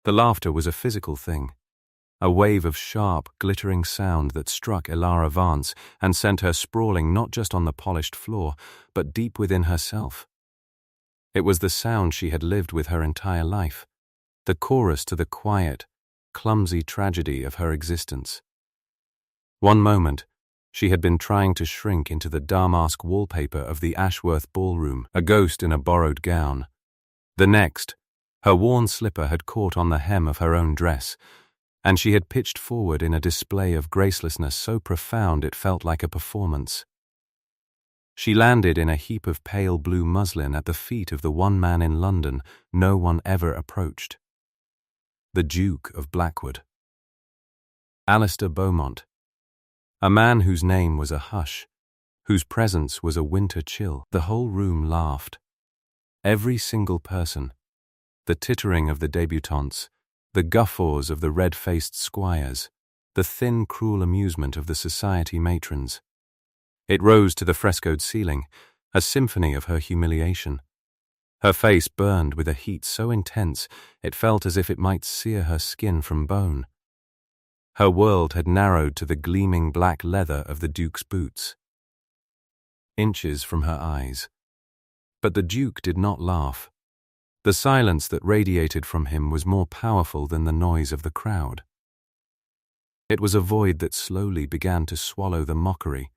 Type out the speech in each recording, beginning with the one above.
The laughter was a physical thing, a wave of sharp, glittering sound that struck Elara Vance and sent her sprawling not just on the polished floor, but deep within herself. It was the sound she had lived with her entire life, the chorus to the quiet, clumsy tragedy of her existence. One moment, she had been trying to shrink into the damask wallpaper of the Ashworth ballroom, a ghost in a borrowed gown. The next, her worn slipper had caught on the hem of her own dress, and she had pitched forward in a display of gracelessness so profound it felt like a performance. She landed in a heap of pale blue muslin at the feet of the one man in London no one ever approached. The Duke of Blackwood. Alistair Beaumont. A man whose name was a hush, whose presence was a winter chill. The whole room laughed. Every single person. The tittering of the debutantes, the guffaws of the red-faced squires, the thin, cruel amusement of the society matrons. It rose to the frescoed ceiling, a symphony of her humiliation. Her face burned with a heat so intense it felt as if it might sear her skin from bone. Her world had narrowed to the gleaming black leather of the Duke's boots. Inches from her eyes. But the Duke did not laugh. The silence that radiated from him was more powerful than the noise of the crowd. It was a void that slowly began to swallow the mockery.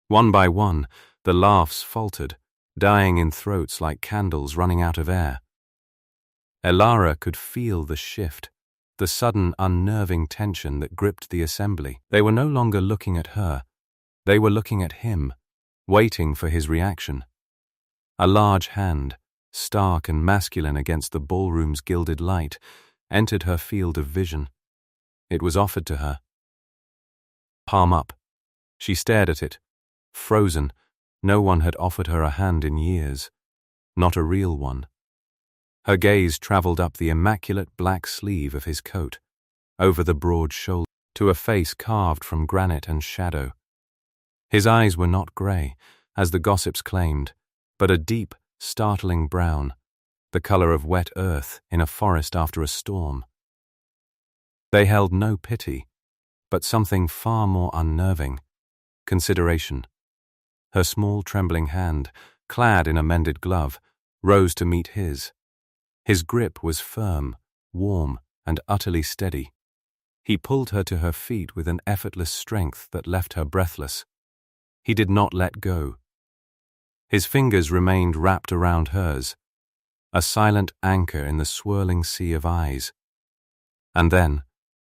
One by one, the laughs faltered, dying in throats like candles running out of air. Elara could feel the shift, the sudden unnerving tension that gripped the assembly. They were no longer looking at her. They were looking at him, waiting for his reaction. A large hand, stark and masculine against the ballroom's gilded light, entered her field of vision. It was offered to her. Palm up. She stared at it, frozen. No one had offered her a hand in years, not a real one. Her gaze travelled up the immaculate black sleeve of his coat, over the broad shoulder, to a face carved from granite and shadow. His eyes were not grey, as the gossips claimed, but a deep, startling brown, the colour of wet earth in a forest after a storm. They held no pity, but something far more unnerving, consideration. Her small trembling hand, clad in a mended glove, rose to meet his. His grip was firm, warm, and utterly steady. He pulled her to her feet with an effortless strength that left her breathless. He did not let go. His fingers remained wrapped around hers, a silent anchor in the swirling sea of eyes. And then,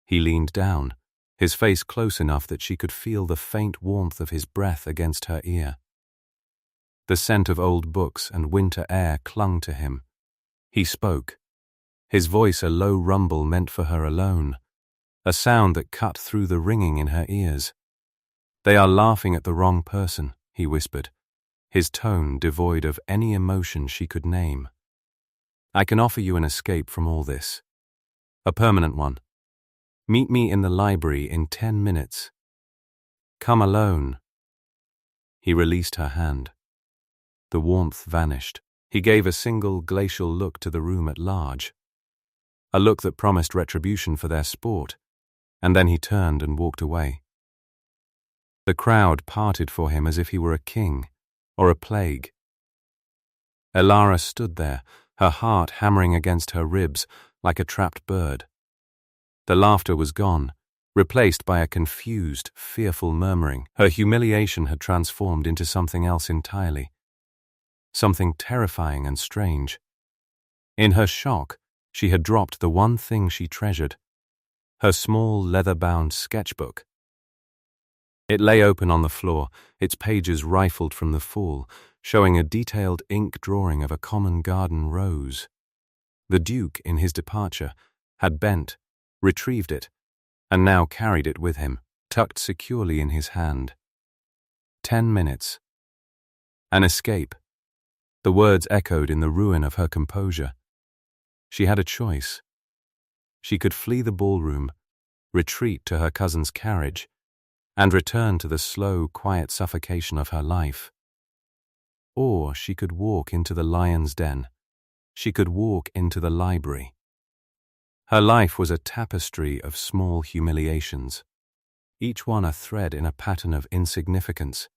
he leaned down, his face close enough that she could feel the faint warmth of his breath against her ear. The scent of old books and winter air clung to him. He spoke, his voice a low rumble meant for her alone, a sound that cut through the ringing in her ears. "They are laughing at the wrong person," he whispered, his tone devoid of any emotion she could name. "I can offer you an escape from all this. A permanent one. Meet me in the library in 10 minutes. Come alone." He released her hand. The warmth vanished. He gave a single glacial look to the room at large, a look that promised retribution for their sport, and then he turned and walked away. The crowd parted for him as if he were a king or a plague. Elara stood there, her heart hammering against her ribs like a trapped bird. The laughter was gone, replaced by a confused, fearful murmuring. Her humiliation had transformed into something else entirely. Something terrifying and strange. In her shock, she had dropped the one thing she treasured, her small leather-bound sketchbook. It lay open on the floor, its pages rifled from the fall, showing a detailed ink drawing of a common garden rose. The Duke, in his departure, had bent, retrieved it, and now carried it with him, tucked securely in his hand. 10 minutes. An escape. The words echoed in the ruin of her composure. She had a choice. She could flee the ballroom, retreat to her cousin's carriage, and return to the slow, quiet suffocation of her life. Or she could walk into the lion's den. She could walk into the library. Her life was a tapestry of small humiliations, each one a thread in a pattern of insignificance.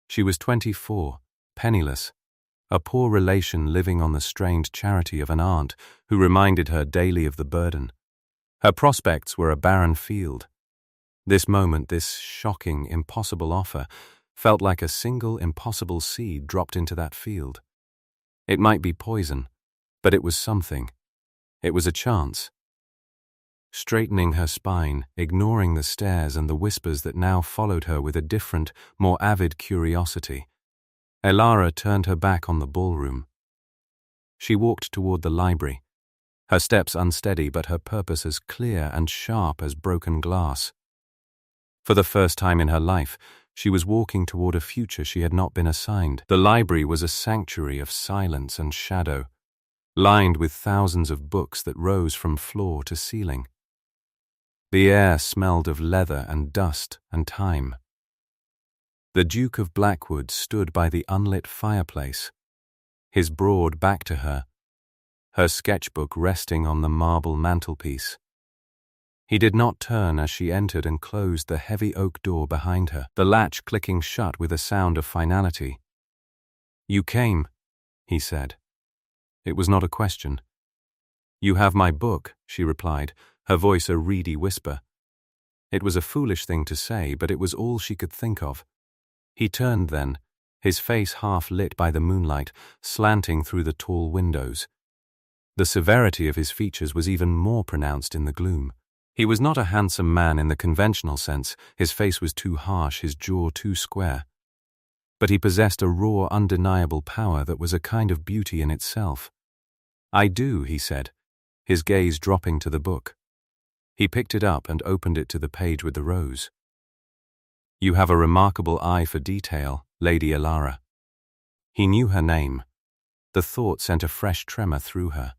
She was 24, penniless, a poor relation living on the strained charity of an aunt who reminded her daily of the burden. Her prospects were a barren field. This moment, this shocking, impossible offer, felt like a single impossible seed dropped into that field. It might be poison, but it was something. It was a chance. Straightening her spine, ignoring the stares and the whispers that now followed her with a different, more avid curiosity, Elara turned her back on the ballroom. She walked toward the library, her steps unsteady but her purpose as clear and sharp as broken glass. For the first time in her life, she was walking toward a future she had not been assigned. The library was a sanctuary of silence and shadow, lined with thousands of books that rose from floor to ceiling. The air smelled of leather and dust and time. The Duke of Blackwood stood by the unlit fireplace, his broad back to her, her sketchbook resting on the marble mantelpiece. He did not turn as she entered and closed the heavy oak door behind her, the latch clicking shut with a sound of finality. "You came," he said. It was not a question. "You have my book," she replied, her voice a reedy whisper. It was a foolish thing to say, but it was all she could think of. He turned then, his face half lit by the moonlight, slanting through the tall windows. The severity of his features was even more pronounced in the gloom. He was not a handsome man in the conventional sense, his face was too harsh, his jaw too square. But he possessed a raw, undeniable power that was a kind of beauty in itself. "I do," he said, his gaze dropping to the book. He picked it up and opened it to the page with the rose. "You have a remarkable eye for detail, Lady Elara." He knew her name. The thought sent a fresh tremor through her.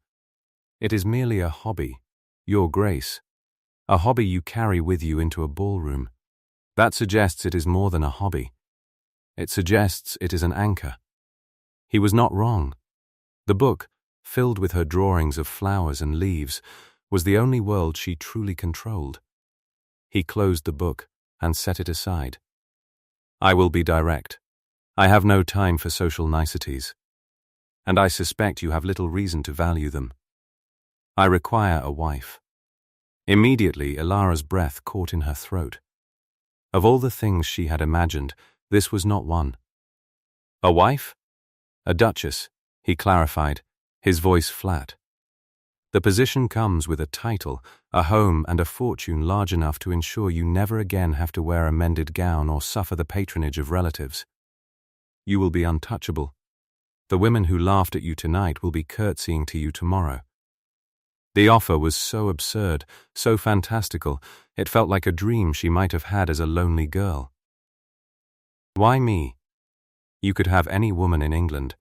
"It is merely a hobby, Your Grace. A hobby you carry with you into a ballroom. That suggests it is more than a hobby. It suggests it is an anchor." He was not wrong. The book, filled with her drawings of flowers and leaves, was the only world she truly controlled. He closed the book and set it aside. "I will be direct. I have no time for social niceties. And I suspect you have little reason to value them. I require a wife." Immediately, Elara's breath caught in her throat. Of all the things she had imagined, this was not one. "A wife?" "A duchess," he clarified, his voice flat. "The position comes with a title, a home, and a fortune large enough to ensure you never again have to wear a mended gown or suffer the patronage of relatives. You will be untouchable. The women who laughed at you tonight will be curtsying to you tomorrow." The offer was so absurd, so fantastical, it felt like a dream she might have had as a lonely girl. "Why me? You could have any woman in England.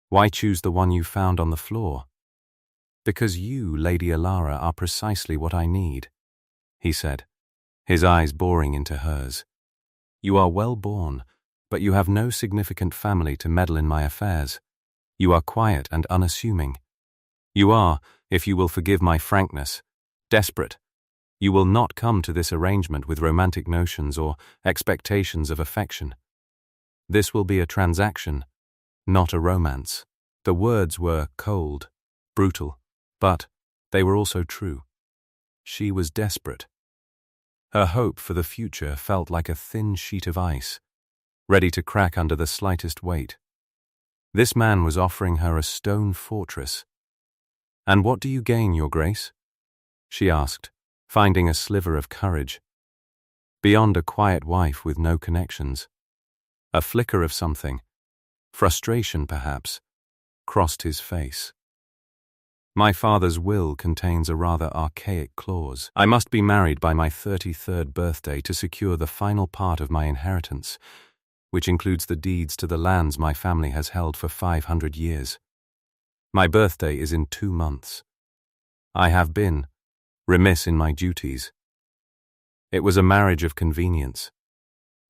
Why choose the one you found on the floor?" "Because you, Lady Elara, are precisely what I need," he said, his eyes boring into hers. "You are well born, but you have no significant family to meddle in my affairs. You are quiet and unassuming. You are, if you will forgive my frankness, desperate. You will not come to this arrangement with romantic notions or expectations of affection. This will be a transaction, not a romance." The words were cold, brutal, but they were also true. She was desperate. Her hope for the future felt like a thin sheet of ice, ready to crack under the slightest weight. This man was offering her a stone fortress. "And what do you gain, Your Grace?" she asked, finding a sliver of courage. Beyond a quiet wife with no connections, a flicker of something, frustration perhaps, crossed his face. "My father's will contains a rather archaic clause. I must be married by my 33rd birthday to secure the final part of my inheritance, which includes the deeds to the lands my family has held for 500 years. My birthday is in 2 months. I have been remiss in my duties. It was a marriage of convenience,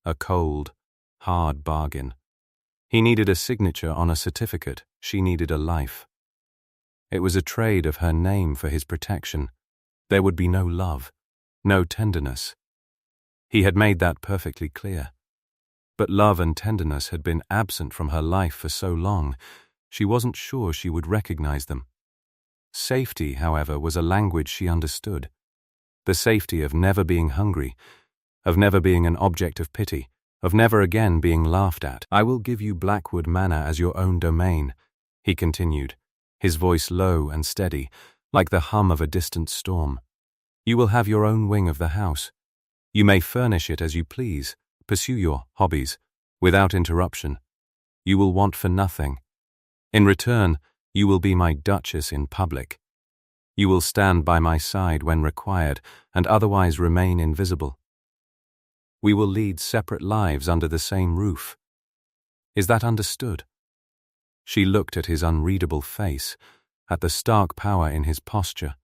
a cold, hard bargain. He needed a signature on a certificate, she needed a life. It was a trade of her name for his protection, There would be no love, no tenderness. He had made that perfectly clear. But love and tenderness had been absent from her life for so long, she wasn't sure she would recognize them. Safety, however, was a language she understood. The safety of never being hungry, of never being an object of pity, of never again being laughed at. "I will give you Blackwood Manor as your own domain," he continued, his voice low and steady, like the hum of a distant storm. "You will have your own wing of the house. You may furnish it as you please, pursue your hobbies, without interruption. You will want for nothing. In return, you will be my duchess in public. You will stand by my side when required, and otherwise remain invisible. We will lead separate lives under the same roof. Is that understood?" She looked at his unreadable face, at the stark power in his posture.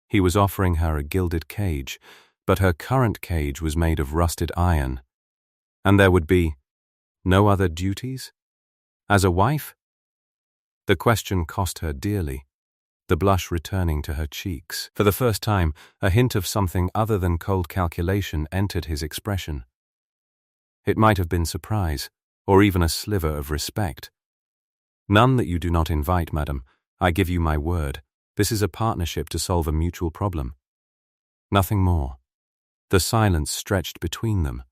He was offering her a gilded cage, but her current cage was made of rusted iron. And there would be no other duties? As a wife? The question cost her dearly, the blush returning to her cheeks. For the first time, a hint of something other than cold calculation entered his expression. It might have been surprise, or even a sliver of respect. "None that you do not invite, madam. I give you my word. This is a partnership to solve a mutual problem." Nothing more. The silence stretched between them,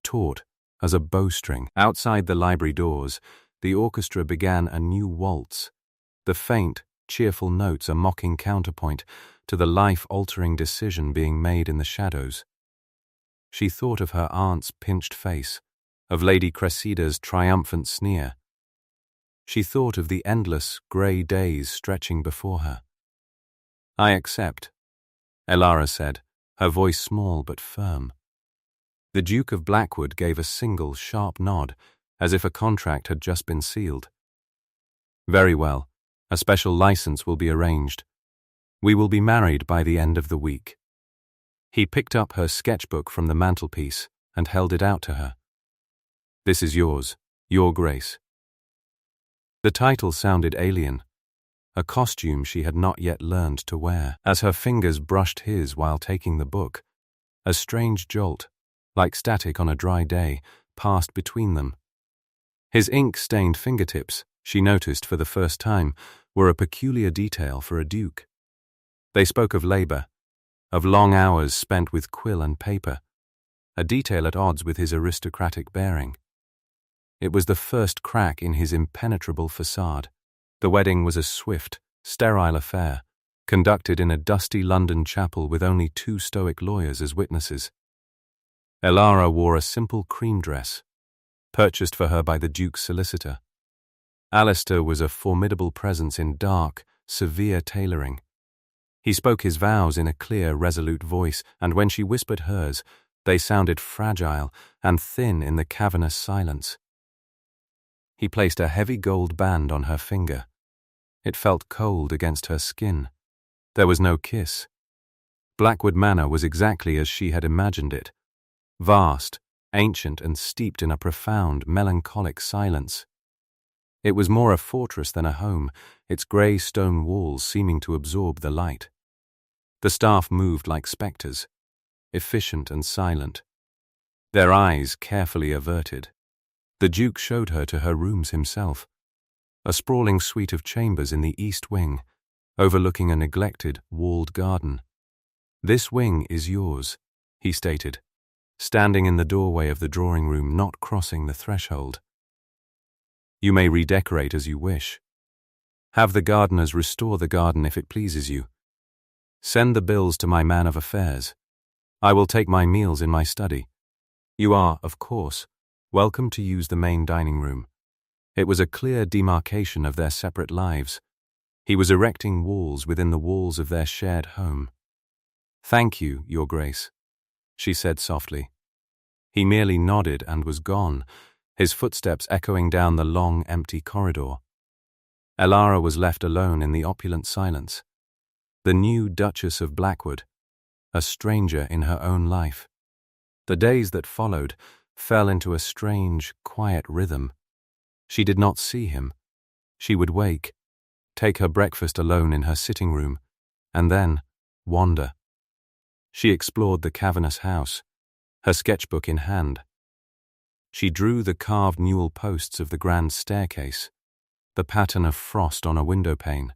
taut as a bowstring. Outside the library doors, the orchestra began a new waltz, the faint, cheerful notes a mocking counterpoint to the life-altering decision being made in the shadows. She thought of her aunt's pinched face, of Lady Cressida's triumphant sneer. She thought of the endless, grey days stretching before her. "I accept," Elara said, her voice small but firm. The Duke of Blackwood gave a single, sharp nod, as if a contract had just been sealed. "Very well. A special license will be arranged. We will be married by the end of the week." He picked up her sketchbook from the mantelpiece and held it out to her. "This is yours, Your Grace." The title sounded alien, a costume she had not yet learned to wear. As her fingers brushed his while taking the book, a strange jolt, like static on a dry day, passed between them. His ink-stained fingertips, she noticed for the first time, were a peculiar detail for a duke. They spoke of labor, of long hours spent with quill and paper, a detail at odds with his aristocratic bearing. It was the first crack in his impenetrable facade. The wedding was a swift, sterile affair, conducted in a dusty London chapel with only 2 stoic lawyers as witnesses. Elara wore a simple cream dress, purchased for her by the Duke's solicitor. Alistair was a formidable presence in dark, severe tailoring. He spoke his vows in a clear, resolute voice, and when she whispered hers, they sounded fragile and thin in the cavernous silence. He placed a heavy gold band on her finger. It felt cold against her skin. There was no kiss. Blackwood Manor was exactly as she had imagined it, vast, ancient, and steeped in a profound, melancholic silence. It was more a fortress than a home, its grey stone walls seeming to absorb the light. The staff moved like spectres, efficient and silent, their eyes carefully averted. The Duke showed her to her rooms himself, a sprawling suite of chambers in the east wing, overlooking a neglected, walled garden. "This wing is yours," he stated, standing in the doorway of the drawing room, not crossing the threshold. "You may redecorate as you wish. Have the gardeners restore the garden if it pleases you. Send the bills to my man of affairs. I will take my meals in my study. You are, of course, welcome to use the main dining room." It was a clear demarcation of their separate lives. He was erecting walls within the walls of their shared home. "Thank you, Your Grace," she said softly. He merely nodded and was gone, his footsteps echoing down the long, empty corridor. Elara was left alone in the opulent silence. The new Duchess of Blackwood, a stranger in her own life. The days that followed fell into a strange, quiet rhythm. She did not see him. She would wake, take her breakfast alone in her sitting room, and then, wander. She explored the cavernous house, her sketchbook in hand. She drew the carved newel posts of the grand staircase, the pattern of frost on a windowpane,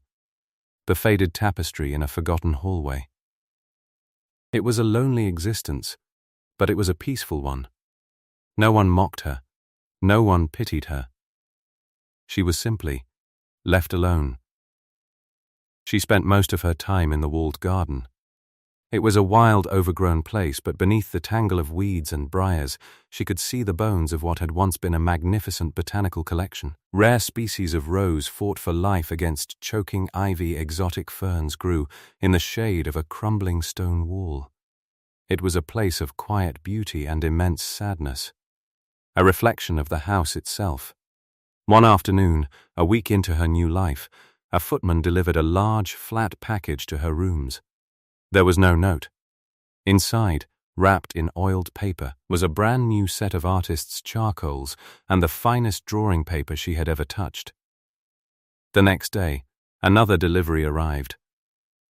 the faded tapestry in a forgotten hallway. It was a lonely existence, but it was a peaceful one. No one mocked her. No one pitied her. She was simply left alone. She spent most of her time in the walled garden. It was a wild, overgrown place, but beneath the tangle of weeds and briars, she could see the bones of what had once been a magnificent botanical collection. Rare species of rose fought for life against choking ivy. Exotic ferns grew in the shade of a crumbling stone wall. It was a place of quiet beauty and immense sadness, a reflection of the house itself. One afternoon, a week into her new life, a footman delivered a large, flat package to her rooms. There was no note. Inside, wrapped in oiled paper, was a brand new set of artist's charcoals and the finest drawing paper she had ever touched. The next day, another delivery arrived,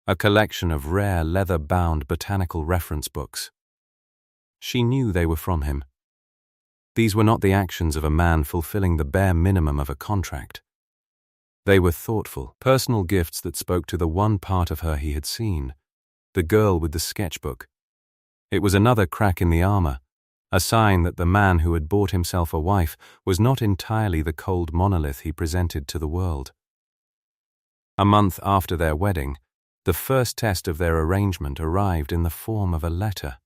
a collection of rare leather-bound botanical reference books. She knew they were from him. These were not the actions of a man fulfilling the bare minimum of a contract. They were thoughtful, personal gifts that spoke to the one part of her he had seen, the girl with the sketchbook. It was another crack in the armor, a sign that the man who had bought himself a wife was not entirely the cold monolith he presented to the world. A month after their wedding, the first test of their arrangement arrived in the form of a letter.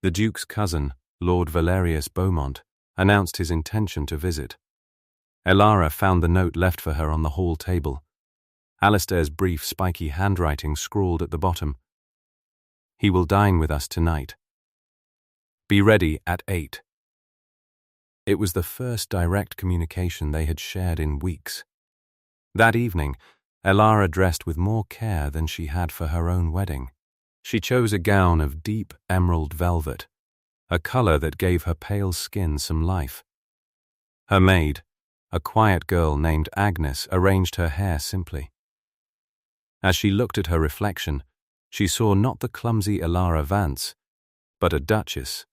The Duke's cousin, Lord Valerius Beaumont, announced his intention to visit. Elara found the note left for her on the hall table. Alistair's brief, spiky handwriting scrawled at the bottom. He will dine with us tonight. Be ready at 8. It was the first direct communication they had shared in weeks. That evening, Elara dressed with more care than she had for her own wedding. She chose a gown of deep emerald velvet, a color that gave her pale skin some life. Her maid, a quiet girl named Agnes, arranged her hair simply. As she looked at her reflection, she saw not the clumsy Elara Vance, but a duchess.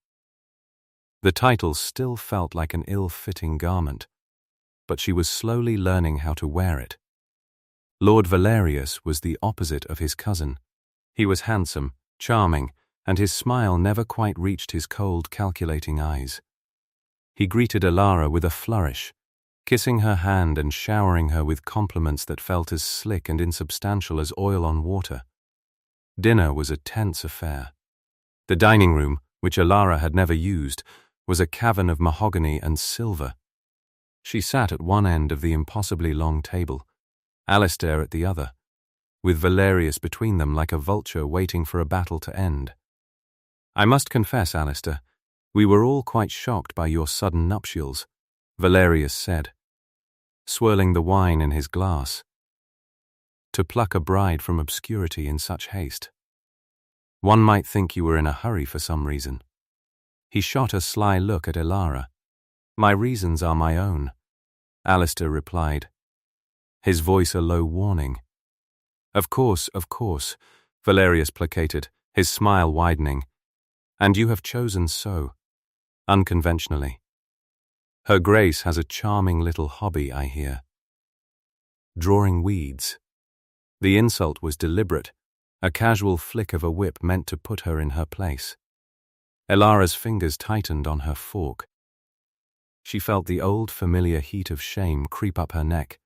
The title still felt like an ill-fitting garment, but she was slowly learning how to wear it. Lord Valerius was the opposite of his cousin. He was handsome, charming, and his smile never quite reached his cold, calculating eyes. He greeted Elara with a flourish, kissing her hand and showering her with compliments that felt as slick and insubstantial as oil on water. Dinner was a tense affair. The dining room, which Elara had never used, was a cavern of mahogany and silver. She sat at one end of the impossibly long table, Alistair at the other, with Valerius between them like a vulture waiting for a battle to end. I must confess, Alistair, we were all quite shocked by your sudden nuptials, Valerius said, swirling the wine in his glass. To pluck a bride from obscurity in such haste. One might think you were in a hurry for some reason. He shot a sly look at Elara. My reasons are my own, Alistair replied, his voice a low warning. Of course, Valerius placated, his smile widening. And you have chosen so, unconventionally. Her Grace has a charming little hobby, I hear. Drawing weeds. The insult was deliberate, a casual flick of a whip meant to put her in her place. Elara's fingers tightened on her fork. She felt the old familiar heat of shame creep up her neck,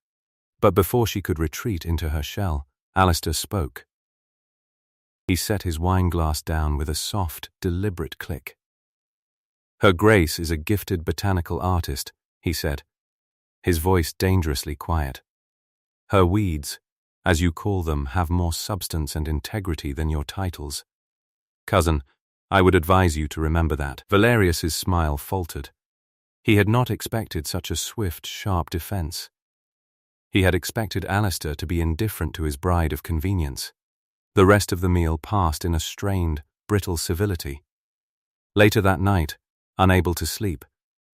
but before she could retreat into her shell, Alistair spoke. He set his wineglass down with a soft, deliberate click. Her Grace is a gifted botanical artist, he said, his voice dangerously quiet. Her weeds, as you call them, have more substance and integrity than your titles. Cousin, I would advise you to remember that. Valerius's smile faltered. He had not expected such a swift, sharp defense. He had expected Alistair to be indifferent to his bride of convenience. The rest of the meal passed in a strained, brittle civility. Later that night, unable to sleep,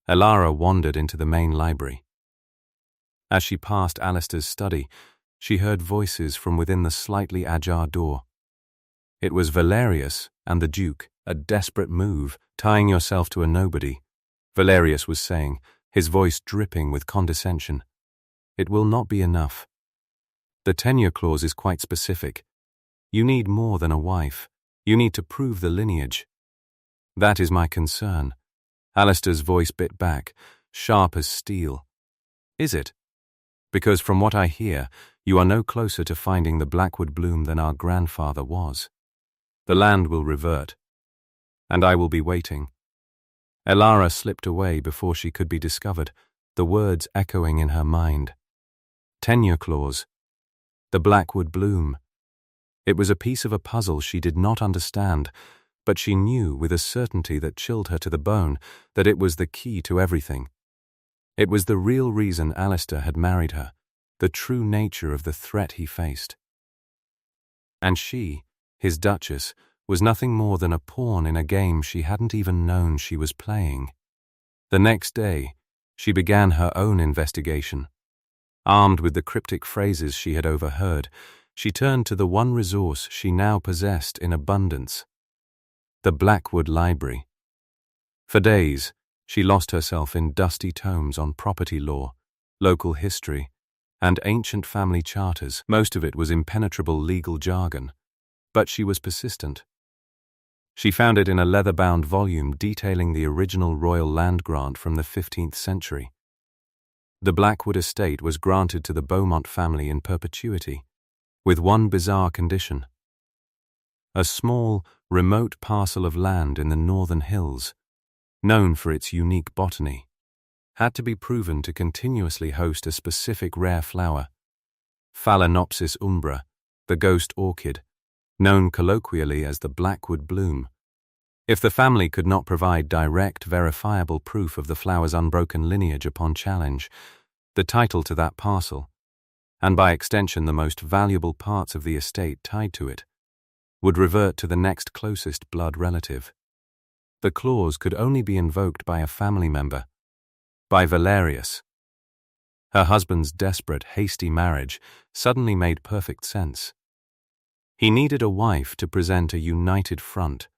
Elara wandered into the main library. As she passed Alistair's study, she heard voices from within the slightly ajar door. It was Valerius and the Duke, a desperate move, tying yourself to a nobody. Valerius was saying, his voice dripping with condescension. It will not be enough. The tenure clause is quite specific. You need more than a wife. You need to prove the lineage. That is my concern. Alistair's voice bit back, sharp as steel. Is it? Because from what I hear, you are no closer to finding the Blackwood bloom than our grandfather was. The land will revert, and I will be waiting. Elara slipped away before she could be discovered, the words echoing in her mind. Tenure clause. The Blackwood bloom. It was a piece of a puzzle she did not understand, but she knew with a certainty that chilled her to the bone that it was the key to everything. It was the real reason Alistair had married her, the true nature of the threat he faced. And she, his Duchess, was nothing more than a pawn in a game she hadn't even known she was playing. The next day, she began her own investigation. Armed with the cryptic phrases she had overheard, she turned to the one resource she now possessed in abundance: the Blackwood Library. For days, she lost herself in dusty tomes on property law, local history, and ancient family charters. Most of it was impenetrable legal jargon, but she was persistent. She found it in a leather-bound volume detailing the original royal land grant from the 15th century. The Blackwood estate was granted to the Beaumont family in perpetuity, with one bizarre condition. A small, remote parcel of land in the northern hills, known for its unique botany, had to be proven to continuously host a specific rare flower, Phalaenopsis umbra, the ghost orchid, known colloquially as the Blackwood bloom. If the family could not provide direct, verifiable proof of the flower's unbroken lineage upon challenge, the title to that parcel, and by extension the most valuable parts of the estate tied to it, would revert to the next closest blood relative. The clause could only be invoked by a family member, by Valerius. Her husband's desperate, hasty marriage suddenly made perfect sense. He needed a wife to present a united front,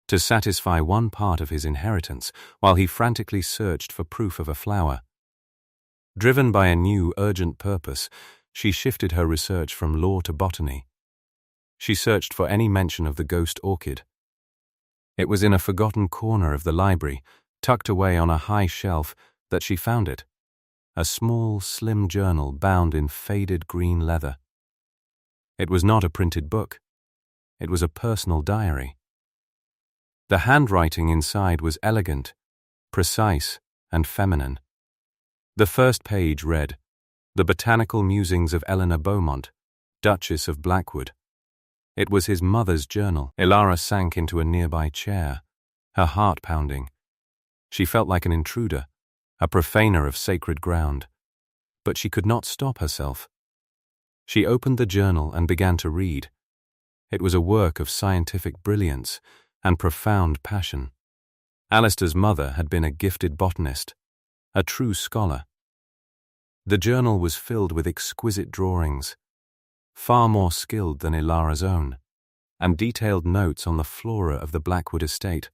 to satisfy one part of his inheritance while he frantically searched for proof of a flower. Driven by a new, urgent purpose, she shifted her research from law to botany. She searched for any mention of the ghost orchid. It was in a forgotten corner of the library, tucked away on a high shelf, that she found it, a small, slim journal bound in faded green leather. It was not a printed book. It was a personal diary. The handwriting inside was elegant, precise, and feminine. The first page read, "The Botanical Musings of Eleanor Beaumont, Duchess of Blackwood." It was his mother's journal. Elara sank into a nearby chair, her heart pounding. She felt like an intruder, a profaner of sacred ground. But she could not stop herself. She opened the journal and began to read. It was a work of scientific brilliance and profound passion. Alistair's mother had been a gifted botanist, a true scholar. The journal was filled with exquisite drawings, far more skilled than Elara's own, and detailed notes on the flora of the Blackwood estate.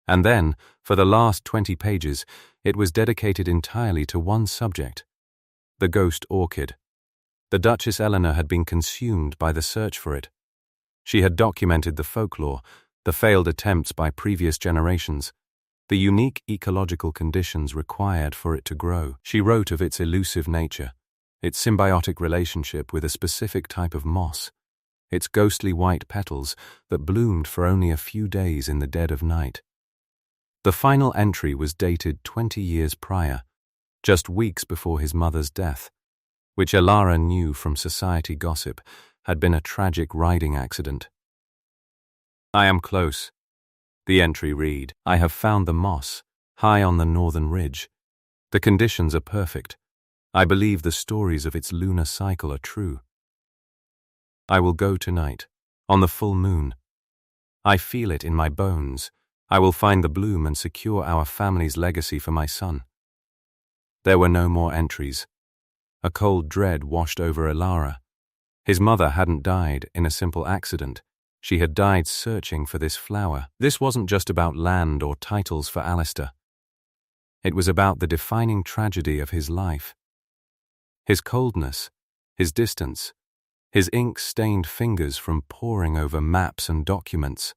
And then, for the last 20 pages, it was dedicated entirely to one subject: the ghost orchid. The Duchess Eleanor had been consumed by the search for it. She had documented the folklore, the failed attempts by previous generations, the unique ecological conditions required for it to grow. She wrote of its elusive nature, its symbiotic relationship with a specific type of moss, its ghostly white petals that bloomed for only a few days in the dead of night. The final entry was dated 20 years prior, just weeks before his mother's death, which Elara knew from society gossip had been a tragic riding accident. "I am close," the entry read. "I have found the moss, high on the northern ridge. The conditions are perfect. I believe the stories of its lunar cycle are true. I will go tonight, on the full moon. I feel it in my bones. I will find the bloom and secure our family's legacy for my son." There were no more entries. A cold dread washed over Elara. His mother hadn't died in a simple accident. She had died searching for this flower. This wasn't just about land or titles for Alistair. It was about the defining tragedy of his life. His coldness, his distance, his ink-stained fingers from poring over maps and documents.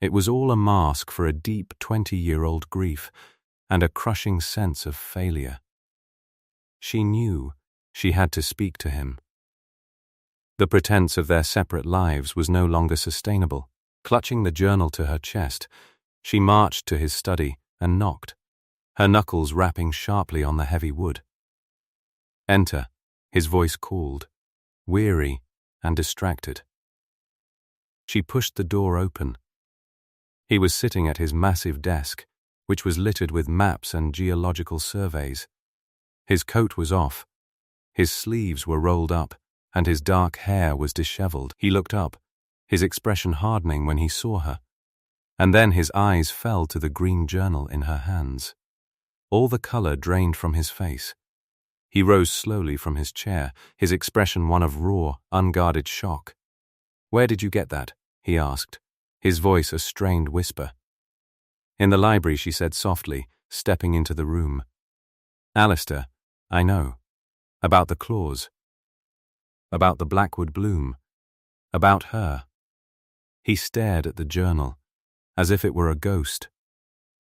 It was all a mask for a deep 20-year-old grief and a crushing sense of failure. She knew she had to speak to him. The pretense of their separate lives was no longer sustainable. Clutching the journal to her chest, she marched to his study and knocked, her knuckles rapping sharply on the heavy wood. "Enter," his voice called, weary and distracted. She pushed the door open. He was sitting at his massive desk, which was littered with maps and geological surveys. His coat was off, his sleeves were rolled up, and his dark hair was disheveled. He looked up, his expression hardening when he saw her, and then his eyes fell to the green journal in her hands. All the color drained from his face. He rose slowly from his chair, his expression one of raw, unguarded shock. "Where did you get that?" he asked, his voice a strained whisper. "In the library," she said softly, stepping into the room. "Alistair, I know. About the claws. About the Blackwood bloom. About her." He stared at the journal, as if it were a ghost.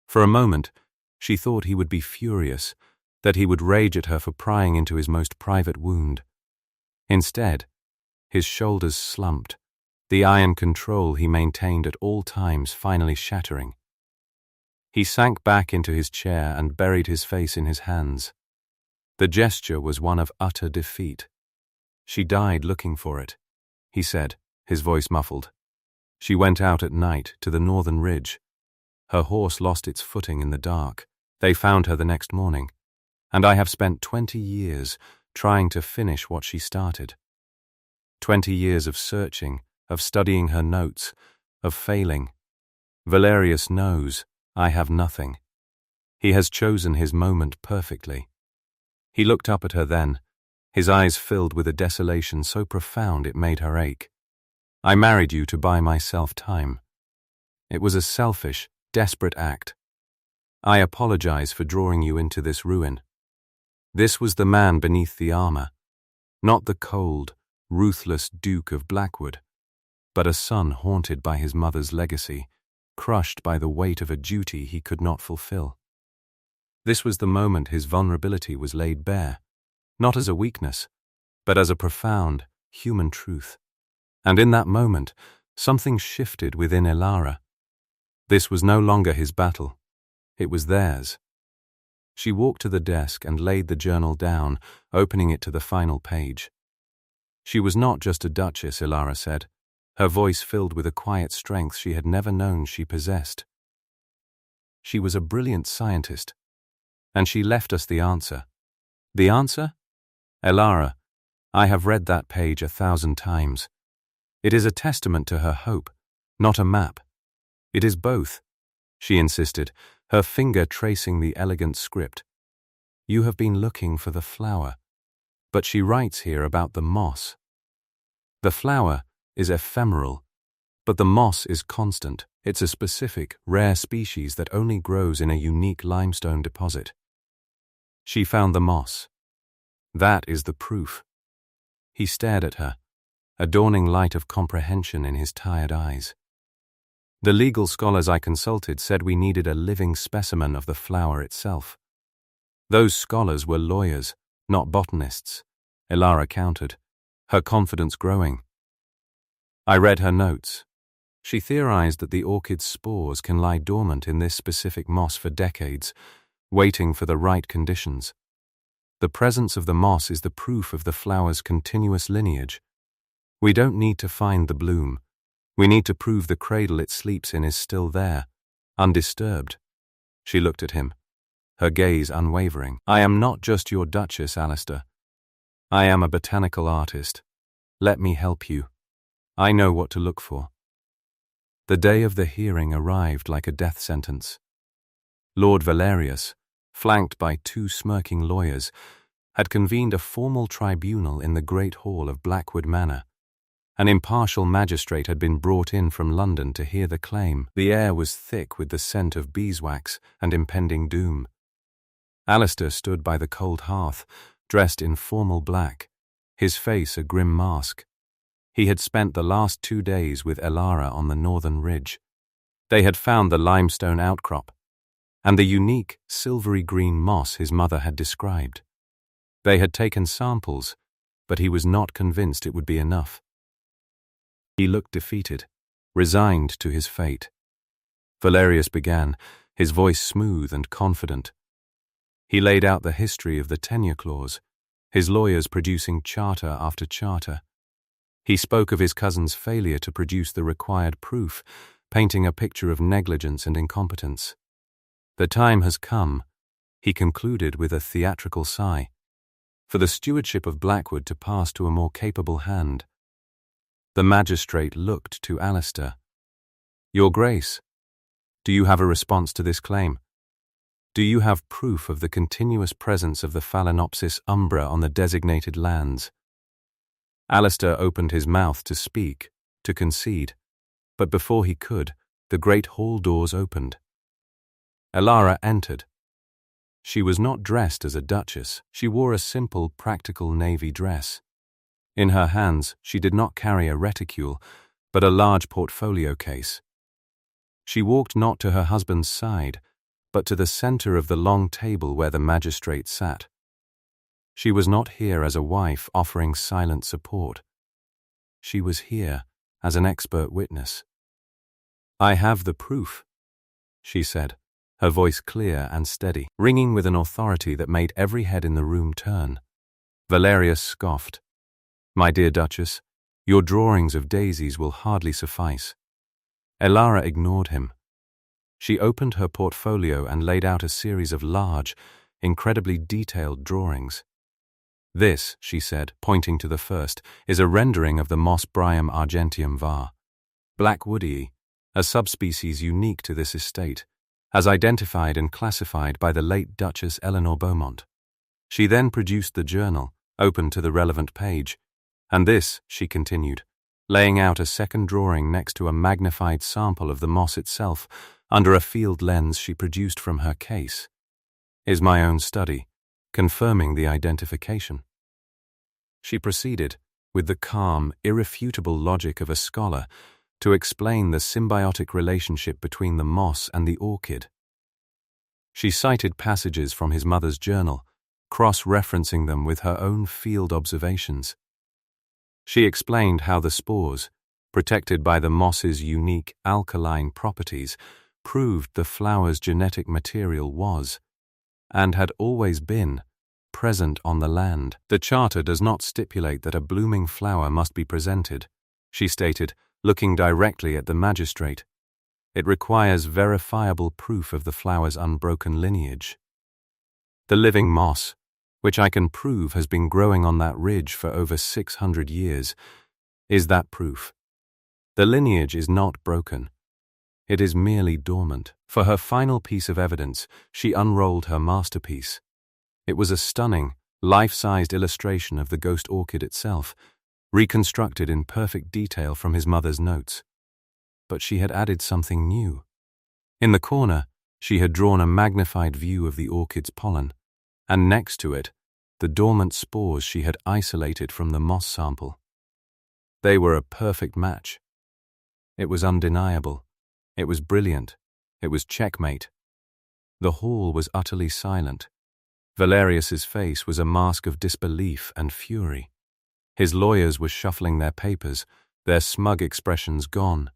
For a moment, she thought he would be furious, that he would rage at her for prying into his most private wound. Instead, his shoulders slumped, the iron control he maintained at all times finally shattering. He sank back into his chair and buried his face in his hands. The gesture was one of utter defeat. "She died looking for it," he said, his voice muffled. "She went out at night to the northern ridge. Her horse lost its footing in the dark. They found her the next morning, and I have spent 20 years trying to finish what she started. 20 years of searching, of studying her notes, of failing. Valerius knows I have nothing. He has chosen his moment perfectly." He looked up at her then, his eyes filled with a desolation so profound it made her ache. "I married you to buy myself time. It was a selfish, desperate act. I apologize for drawing you into this ruin. This was the man beneath the armor, not the cold, ruthless Duke of Blackwood, but a son haunted by his mother's legacy, crushed by the weight of a duty he could not fulfill. This was the moment his vulnerability was laid bare, not as a weakness, but as a profound, human truth. And in that moment, something shifted within Elara. This was no longer his battle. It was theirs. She walked to the desk and laid the journal down, opening it to the final page. She was not just a duchess, Elara said, her voice filled with a quiet strength she had never known she possessed. She was a brilliant scientist, and she left us the answer. The answer? Elara, I have read that page 1,000 times. It is a testament to her hope, not a map. It is both, she insisted, her finger tracing the elegant script. You have been looking for the flower, but she writes here about the moss. The flower is ephemeral, but the moss is constant. It's a specific, rare species that only grows in a unique limestone deposit. She found the moss. That is the proof. He stared at her, a dawning light of comprehension in his tired eyes. The legal scholars I consulted said we needed a living specimen of the flower itself. Those scholars were lawyers, not botanists, Elara countered, her confidence growing. I read her notes. She theorized that the orchid's spores can lie dormant in this specific moss for decades, waiting for the right conditions. The presence of the moss is the proof of the flower's continuous lineage. We don't need to find the bloom. We need to prove the cradle it sleeps in is still there, undisturbed. She looked at him, her gaze unwavering. I am not just your duchess, Alistair. I am a botanical artist. Let me help you. I know what to look for. The day of the hearing arrived like a death sentence. Lord Valerius, flanked by 2 smirking lawyers, had convened a formal tribunal in the great hall of Blackwood Manor. An impartial magistrate had been brought in from London to hear the claim. The air was thick with the scent of beeswax and impending doom. Alistair stood by the cold hearth, dressed in formal black, his face a grim mask. He had spent the last 2 days with Elara on the northern ridge. They had found the limestone outcrop, and the unique, silvery green moss his mother had described. They had taken samples, but he was not convinced it would be enough. He looked defeated, resigned to his fate. Valerius began, his voice smooth and confident. He laid out the history of the tenure clause, his lawyers producing charter after charter. He spoke of his cousin's failure to produce the required proof, painting a picture of negligence and incompetence. The time has come, he concluded with a theatrical sigh, for the stewardship of Blackwood to pass to a more capable hand. The magistrate looked to Alistair. "Your Grace, do you have a response to this claim? Do you have proof of the continuous presence of the Phalaenopsis umbra on the designated lands?" Alistair opened his mouth to speak, to concede, but before he could, the great hall doors opened. Elara entered. She was not dressed as a duchess. She wore a simple, practical navy dress. In her hands, she did not carry a reticule, but a large portfolio case. She walked not to her husband's side, but to the center of the long table where the magistrate sat. She was not here as a wife offering silent support. She was here as an expert witness. "I have the proof," she said, her voice clear and steady, ringing with an authority that made every head in the room turn. Valerius scoffed. "My dear Duchess, your drawings of daisies will hardly suffice." Elara ignored him. She opened her portfolio and laid out a series of large, incredibly detailed drawings. "This," she said, pointing to the first, "is a rendering of the Moss Bryum argentium var. Blackwoodii, a subspecies unique to this estate, as identified and classified by the late Duchess Eleanor Beaumont." She then produced the journal, opened to the relevant page, and this, she continued, laying out a second drawing next to a magnified sample of the moss itself under a field lens she produced from her case, "is my own study, confirming the identification." She proceeded, with the calm, irrefutable logic of a scholar, to explain the symbiotic relationship between the moss and the orchid. She cited passages from his mother's journal, cross-referencing them with her own field observations. She explained how the spores, protected by the moss's unique alkaline properties, proved the flower's genetic material was, and had always been, present on the land. "The charter does not stipulate that a blooming flower must be presented," she stated, looking directly at the magistrate. "It requires verifiable proof of the flower's unbroken lineage. The living moss, which I can prove has been growing on that ridge for over 600 years, is that proof. The lineage is not broken. It is merely dormant." For her final piece of evidence, she unrolled her masterpiece. It was a stunning, life-sized illustration of the ghost orchid itself, reconstructed in perfect detail from his mother's notes. But she had added something new. In the corner, she had drawn a magnified view of the orchid's pollen, and next to it, the dormant spores she had isolated from the moss sample. They were a perfect match. It was undeniable. It was brilliant. It was checkmate. The hall was utterly silent. Valerius's face was a mask of disbelief and fury. His lawyers were shuffling their papers, their smug expressions gone.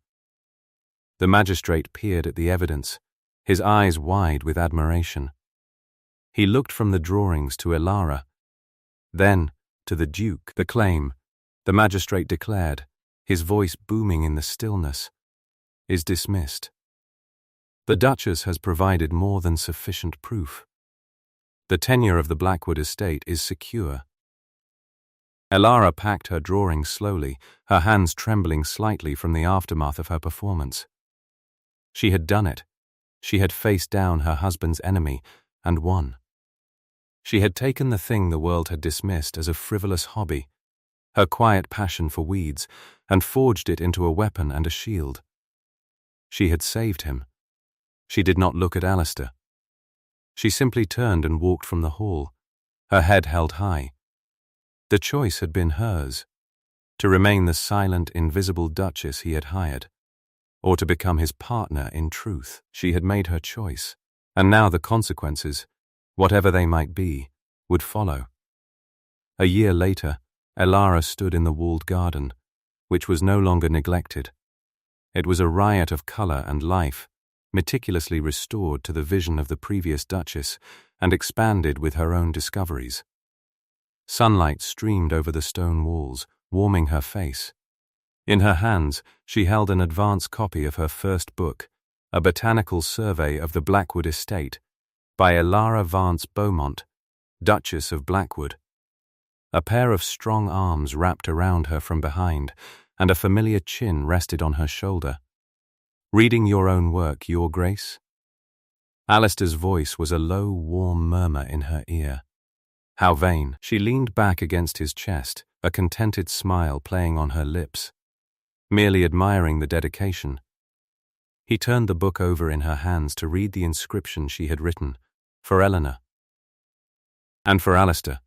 The magistrate peered at the evidence, his eyes wide with admiration. He looked from the drawings to Elara, then to the Duke. "The claim," the magistrate declared, his voice booming in the stillness, "is dismissed. The Duchess has provided more than sufficient proof. The tenure of the Blackwood estate is secure." Elara packed her drawings slowly, her hands trembling slightly from the aftermath of her performance. She had done it. She had faced down her husband's enemy and won. She had taken the thing the world had dismissed as a frivolous hobby, her quiet passion for weeds, and forged it into a weapon and a shield. She had saved him. She did not look at Alistair. She simply turned and walked from the hall, her head held high. The choice had been hers, to remain the silent, invisible duchess he had hired, or to become his partner in truth. She had made her choice, and now the consequences, whatever they might be, would follow. A year later, Elara stood in the walled garden, which was no longer neglected. It was a riot of colour and life, meticulously restored to the vision of the previous duchess and expanded with her own discoveries. Sunlight streamed over the stone walls, warming her face. In her hands, she held an advance copy of her first book, a botanical survey of the Blackwood estate, by Elara Vance Beaumont, Duchess of Blackwood. A pair of strong arms wrapped around her from behind, and a familiar chin rested on her shoulder. "Reading your own work, Your Grace?" Alistair's voice was a low, warm murmur in her ear. How vain. She leaned back against his chest, a contented smile playing on her lips, merely admiring the dedication. He turned the book over in her hands to read the inscription she had written, "For Eleanor." "And for Alistair,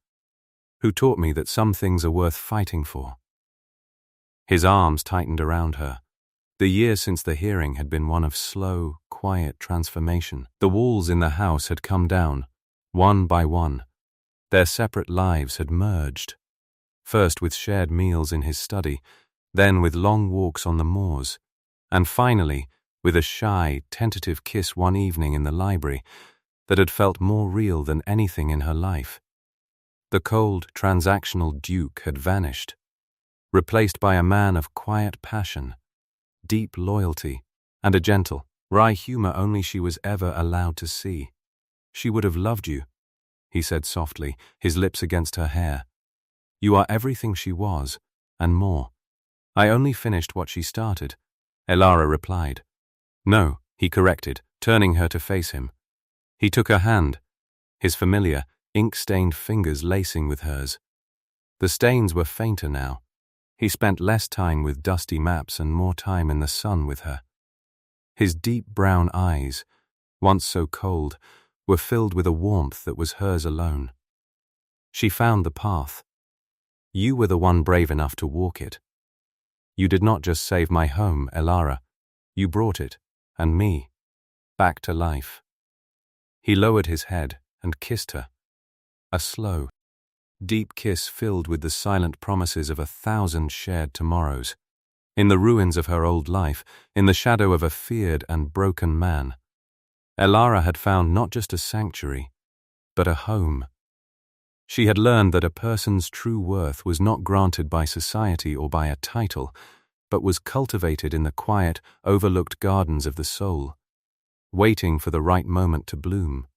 who taught me that some things are worth fighting for." His arms tightened around her. The year since the hearing had been one of slow, quiet transformation. The walls in the house had come down, one by one. Their separate lives had merged, first with shared meals in his study, then with long walks on the moors, and finally with a shy, tentative kiss one evening in the library that had felt more real than anything in her life. The cold, transactional Duke had vanished, replaced by a man of quiet passion, deep loyalty, and a gentle, wry humor only she was ever allowed to see. "She would have loved you," he said softly, his lips against her hair. "You are everything she was, and more." "I only finished what she started," Elara replied. "No," he corrected, turning her to face him. He took her hand, his familiar, ink-stained fingers lacing with hers. The stains were fainter now. He spent less time with dusty maps and more time in the sun with her. His deep brown eyes, once so cold, were filled with a warmth that was hers alone. She found the path. You were the one brave enough to walk it. You did not just save my home, Elara. You brought it, and me, back to life. He lowered his head and kissed her. A slow, deep kiss filled with the silent promises of 1,000 shared tomorrows. In the ruins of her old life, in the shadow of a feared and broken man, Elara had found not just a sanctuary, but a home. She had learned that a person's true worth was not granted by society or by a title, but was cultivated in the quiet, overlooked gardens of the soul, waiting for the right moment to bloom.